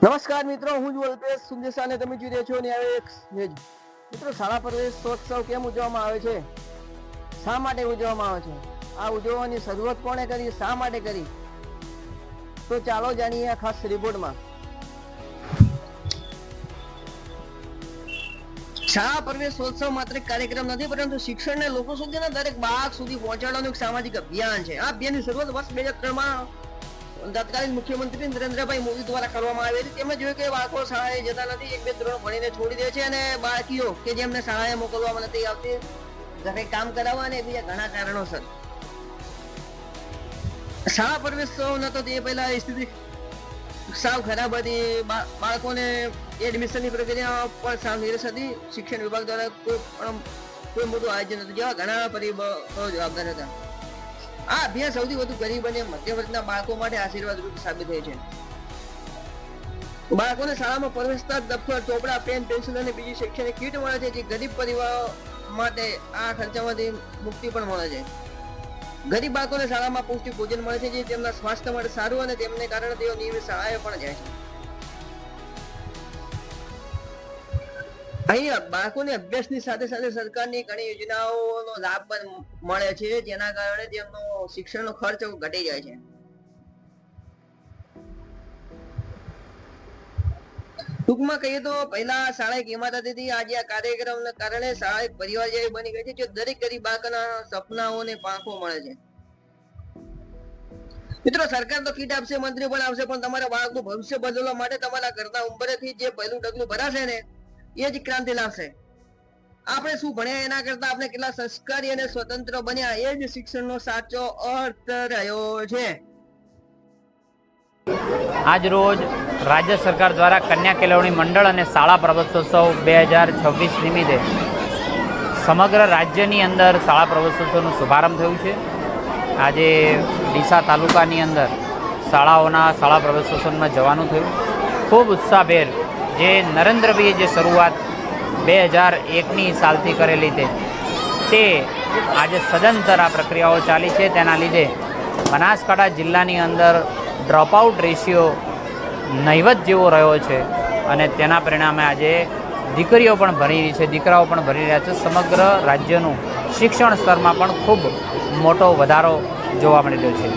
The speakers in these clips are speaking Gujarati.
નમસ્કાર મિત્રો, હું જ અલ્પેશ સુંદેસા અને તમે જોઈ રહ્યા છો મિત્રો. શાળા પ્રવેશોત્સવ કેમ ઉજવવામાં આવે છે, શા માટે ઉજવવામાં આવે છે, આ ઉજવવાની શરૂઆત કોણે કરી, શા માટે કરી, તો ચાલો જાણીએ આ ખાસ રિપોર્ટમાં. શાળા પ્રવેશોત્સવ માત્ર એક કાર્યક્રમ નથી, પરંતુ શિક્ષણને લોકો સુધીના દરેક બાળક સુધી પહોંચાડવાનું એક સામાજિક અભિયાન છે. આ અભિયાનની શરૂઆત વર્ષ 2003માં તત્કાલીન મુખ્યમંત્રી નરેન્દ્રભાઈ મોદી દ્વારા કરવામાં આવી હતી. તેમણે જોયું કે બાળકો શાળાએ જતા નથી, 1-2 ધોરણ ભણીને છોડી દે છે, અને બાળકીઓ કે જેમને શાળાએ મોકલવામાં નથી આવતી, ઘરે કામ કરાવવા અને બીજા ઘણા કારણોસર શાળા પ્રવેશોત્સવ નતો તે પહેલા સ્થિતિ સાવ ખરાબ હતી. બાળકોને એડમિશનની પ્રક્રિયા પણ સાવ નીરસ હતી. શિક્ષણ વિભાગ દ્વારા કોઈ મોટું આયોજન હતું, જેવા ઘણા પરિબળો જવાબદાર હતા. આ અભ્યાસ સૌથી વધુ ગરીબ અને મધ્યમ વર્ગના બાળકો માટે આશીર્વાદ રૂપ સાબિત થાય છે. બાળકોને શાળામાં પ્રવેશતા દફતર, ચોપડા, પેન, પેન્સિલ અને બીજી શૈક્ષણિક કીટ મળે છે, જે ગરીબ પરિવારો માટે આ ખર્ચામાંથી મુક્તિ પણ મળે છે. ગરીબ બાળકોને શાળામાં પૌષ્ટિક ભોજન મળે છે, જે તેમના સ્વાસ્થ્ય માટે સારું, અને તેમને કારણે તેઓ નિયમિત શાળાએ પણ જાય છે. અહીંયા બાળકોને અભ્યાસની સાથે સાથે સરકારની ઘણી યોજનાઓનો લાભ પણ મળે છે, જેના કારણે તેમનો શિક્ષણનો ખર્ચ ઘટી જાય છે. ટૂંકમાં કહીએ તો પહેલા શાળા એક ઇમારત હતી, આજે આ કાર્યક્રમના કારણે શાળા એક પરિવાર જેવી બની ગઈ છે, જે દરેક ગરીબ બાળકના સપનાઓને પાંખો મળે છે. મિત્રો, સરકાર તો કીટ આપશે, મંત્રી પણ આવશે, પણ તમારા બાળકનું ભવિષ્ય બદલવા માટે તમારા ઘરના ઉંબરેથી જે પહેલું ડગલું ભરાશે ને, એ જ ક્રાંતિ લાવશે. આપણે શું ભણ્યા એના કરતા આપણે કેટલા સંસ્કારી અને સ્વતંત્ર બન્યા, એ જ શિક્ષણનો સાચો અર્થ રહ્યો છે. આજ રોજ રાજ્ય સરકાર દ્વારા કન્યા કેળવણી મંડળ અને શાળા પ્રવેશોત્સવ 2026 નિમિત્તે સમગ્ર રાજ્યની અંદર શાળા પ્રવેશોત્સવનો શુભારંભ થયું છે. આજે ડીસા તાલુકાની અંદર શાળા પ્રવેશોત્સવમાં જવાનું થયું. ખૂબ ઉત્સાહભેર જે નરેન્દ્રભાઈએ જે શરૂઆત 2001ની સાલથી કરેલી તે આજે સદંતર આ પ્રક્રિયાઓ ચાલી છે. તેના લીધે બનાસકાંઠા જિલ્લાની અંદર ડ્રોપઆઉટ રેશિયો નહીવત જેવો રહ્યો છે, અને તેના પરિણામે આજે દીકરીઓ પણ ભણી રહી છે, દીકરાઓ પણ ભણી રહ્યા છે. સમગ્ર રાજ્યનું શિક્ષણ સ્તરમાં પણ ખૂબ મોટો વધારો જોવા મળી રહ્યો છે.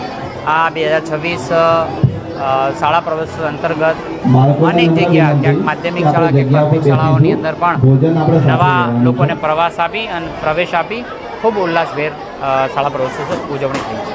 આ 2026 શાળા પ્રવેશ અંતર્ગત અનેક જગ્યા, ક્યાંક માધ્યમિક શાળા કે પ્રાથમિક શાળાઓની અંદર પણ નવા લોકોને પ્રવેશ આપી ખૂબ ઉલ્લાસભેર શાળા પ્રવેશોત્સવ ઉજવણી થઈ છે.